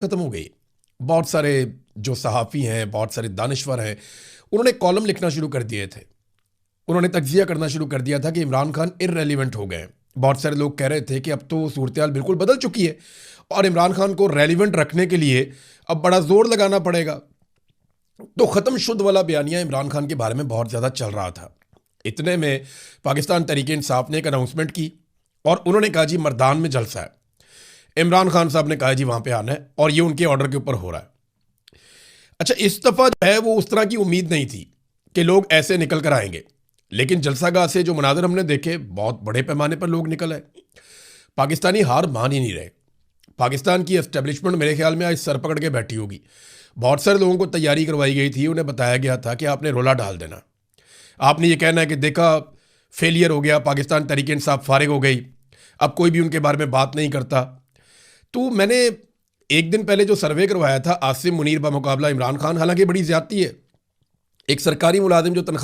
खत्म हो गई। बहुत सारे जो सहाफ़ी हैं, बहुत सारे दानिश्वर हैं, उन्होंने कॉलम लिखना शुरू कर दिए थे। उन्होंने तज्ज़िया करना शुरू कर दिया था कि इमरान खान इर्रेलिवेंट हो गए हैं। बहुत सारे लोग कह रहे थे कि अब तो सूरत-ए-हाल बिल्कुल बदल चुकी है और इमरान खान को रेलिवेंट रखने के लिए अब बड़ा ज़ोर लगाना पड़ेगा। तो ख़त्म शुद्ध वाला बयानिया इमरान खान के बारे में बहुत ज़्यादा चल रहा था। इतने में पाकिस्तान तहरीक-ए-इंसाफ ने एक अनाउंसमेंट की और उन्होंने कहा जी मर्दान में जलसा है। इमरान खान साहब ने कहा जी वहाँ पे आना है और ये उनके ऑर्डर के ऊपर हो रहा है। अच्छा, इस दफ़ा जो है वो उस तरह की उम्मीद नहीं थी कि लोग ऐसे निकल कर आएंगे, लेकिन जलसागाह से जो मनाज़र हमने देखे, बहुत बड़े पैमाने पर लोग निकल आए। पाकिस्तानी हार मान ही नहीं रहे। पाकिस्तान की एस्टेब्लिशमेंट मेरे ख्याल में आज सर पकड़ के बैठी होगी। बहुत सारे लोगों को तैयारी करवाई गई थी, उन्हें बताया गया था कि आपने रोला डाल देना, आपने ये कहना है कि देखा फेलियर हो गया, पाकिस्तान तहरीक इंसाफ फारिग हो गई, अब कोई भी उनके बारे में बात नहीं करता। तो मैंने एक दिन पहले जो सर्वे करवाया था आसिम मुनीर बमुकाबला इमरान खान, हालांकि बड़ी ज्यादती है, एक सरकारी मुलाजिम जो तनख्वाह